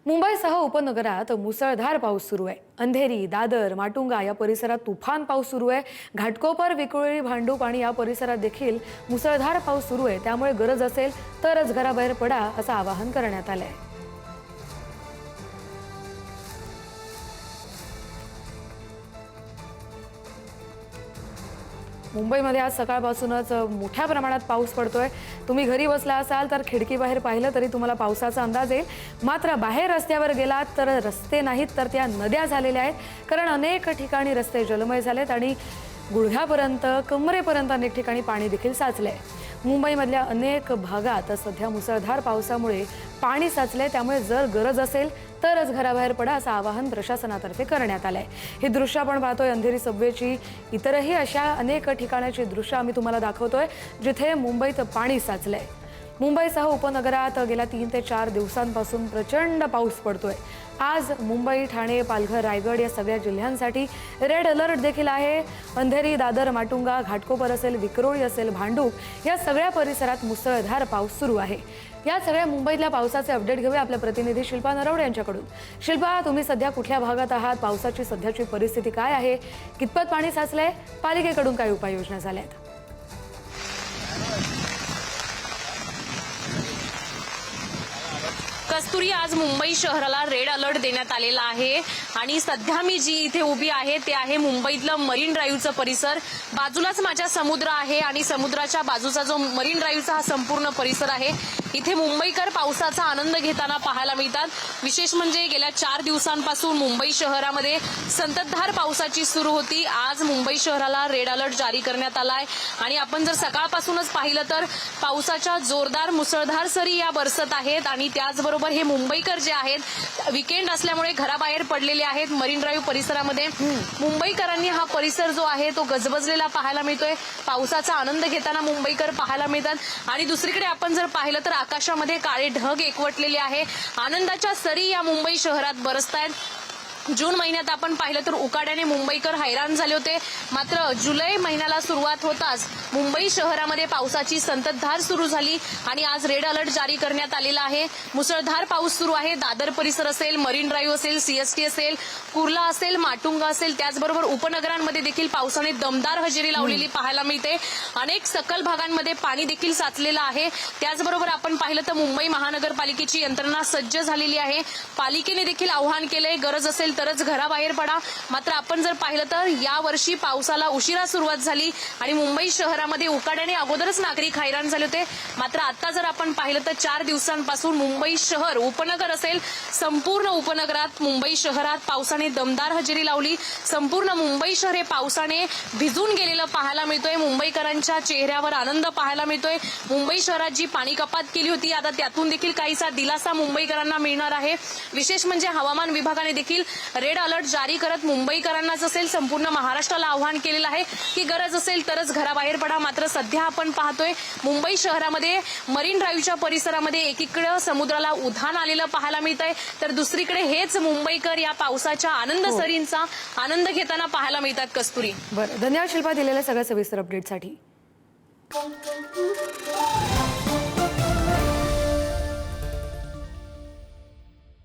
मुंबईसह उपनगरात मुसळधार पाऊस सुरू आहे। अंधेरी, दादर, माटुंगा या परिसरात तुफान पाऊस सुरू आहे। घाटकोपर, विक्रोळी, भांडूप आणि या परिसरात देखील मुसळधार पाऊस सुरू आहे। त्यामुळे गरज असेल तरच घराबाहेर पडा असं आवाहन करण्यात आलंय। मुंबईमध्ये आज सकाळपासूनच मोठ्या प्रमाणात पाऊस पडतोय। तुम्ही घरी बसला असाल तर खिडकीबाहेर पाहिलं तरी तुम्हाला पावसाचा अंदाज येईल। मात्र बाहेर रस्त्यावर गेलात तर रस्ते नाहीत तर त्या नद्या झालेल्या आहेत, कारण अनेक ठिकाणी रस्ते जलमय झालेत आणि गुडघ्यापर्यंत, कमरेपर्यंत अनेक ठिकाणी पाणी देखील साचलंय। मुंबईमधल्या अनेक भागात सध्या मुसळधार पावसामुळे पाणी साचलंय। त्यामुळे जर गरज असेल तरच घराबाहेर पडा असं आवाहन प्रशासनातर्फे करण्यात आलंय। ही दृश्य आपण पाहतोय अंधेरी सबवेची, इतरही अशा अनेक ठिकाणाची दृश्य आम्ही तुम्हाला दाखवतोय जिथे मुंबईत पाणी साचलंय। मुंबईसह उपनगरात गेल्या 3 ते 4 दिवसांपासून प्रचंड पाऊस पडतोय। आज मुंबई, ठाणे, पालघर, रायगड या सगळ्या जिल्ह्यांसाठी रेड अलर्ट देखील आहे। अंधेरी, दादर, माटुंगा, घाटकोपर असेल, विक्रोळी असेल, भांडूप या सगळ्या परिसरात मुसळधार पाऊस सुरू आहे। या सगळ्या मुंबईतल्या पावसाचे अपडेट घेऊया आपल्या प्रतिनिधी शिल्पा नरवडे यांच्याकडून। शिल्पा, तुम्ही सध्या कुठल्या भागात आहात? पावसाची सध्याची परिस्थिती काय आहे? कितपत पाणी साचलंय? पालिकेकडून काय उपाययोजना झाल्या आहेत? कस्तुरी, आज मुंबई शहराला रेड अलर्ट देण्यात आलेला आहे आणि सध्या मी जी इथे उभी आहे ते आहे मुंबईतलं मरीन ड्राईव्हचं परिसर। बाजूलाच माझ्या समुद्र आहे आणि समुद्राच्या बाजूचा जो मरीन ड्राईव्हचा हा संपूर्ण परिसर आहे, इथे मुंबईकर पावसाचा आनंद घेताना पाहायला मिळतात। विशेष म्हणजे गेल्या 4 दिवसांपासून मुंबई शहरामध्ये संततधार पावसाची सुरू होती। आज मुंबई शहराला रेड अलर्ट जारी करण्यात आलाय आणि आपण जर सकाळपासूनच पाहिलं तर पावसाच्या जोरदार मुसळधार सरी या बरसत आहेत आणि त्याचबरोबर हे मुंबईकर जे आहेत वीकेंड असल्यामुळे घराबाहेर पडलेले आहेत। मरीन ड्राईव्ह परिसरामध्ये मुंबईकरांनी हा परिसर जो आहे तो गजबजलेला पाहायला मिळतोय। पावसाचा आनंद घेताना मुंबईकर पाहायला मिळतात आणि दुसरीकडे आपण जर पाहिलं तर आकाशामध्ये काळे ढग एकवटलेले आहे। आनंदाच्या सरी या मुंबई शहरात बरसतायत। जून महिन्यात आपण पाहिलं तर उकाड्याने मुंबईकर हैराण झाले होते, मात्र जुलै महिन्याला सुरुवात होताच मुंबई शहरामध्ये पावसाची संततधार सुरू झाली आणि आज रेड अलर्ट जारी करण्यात आलेला आहे। मुसळधार पाऊस सुरू आहे। दादर परिसर असेल, मरीन ड्राईव्ह असेल, सीएसटी असेल, कुर्ला असेल, माटुंगा असेल, त्याचबरोबर उपनगरांमध्ये देखील पावसाने दमदार हजेरी लावलेली पाहायला मिळते। अनेक सखल भागांमध्ये पाणी देखील साचलेलं आहे। त्याचबरोबर आपण पाहिलं तर मुंबई महानगरपालिकेची यंत्रणा सज्ज झालेली आहे। पालिकेने देखील आवाहन केलंय, गरज असेल तरच घराबाहेर पडा। मात्र आपण जर पाहिलं तर यावर्षी पावसाला उशिरा सुरुवात झाली आणि मुंबई शहरामध्ये उकाड्याने अगोदरच नागरिक हैराण झाले होते। मात्र आता जर आपण पाहिलं तर 4 दिवसांपासून मुंबई शहर, उपनगर असेल, संपूर्ण उपनगरात, मुंबई शहरात पावसाने दमदार हजेरी लावली। संपूर्ण मुंबई शहर हे पावसाने भिजून गेलेलं पाहायला मिळतोय। मुंबईकरांच्या चेहऱ्यावर आनंद पाहायला मिळतोय। मुंबई शहरात जी पाणी कपात केली होती आता त्यातून देखील काहीसा दिलासा मुंबईकरांना मिळणार आहे। विशेष म्हणजे हवामान विभागाने देखील रेड अलर्ट जारी करत मुंबईकरांनाच असेल, संपूर्ण महाराष्ट्राला आवाहन केलेलं आहे की गरज असेल तरच घराबाहेर पडा। मात्र सध्या आपण पाहतोय मुंबई शहरामध्ये मरीन ड्राईव्हच्या परिसरामध्ये एकीकडे समुद्राला उधाण आलेलं पाहायला मिळतंय, तर दुसरीकडे हेच मुंबईकर या पावसाच्या आनंद सरींचा आनंद घेताना पाहायला मिळतात। कस्तुरी, बरं, धन्यवाद शिल्पा दिलेल्या सगळ्या सविस्तर अपडेटसाठी।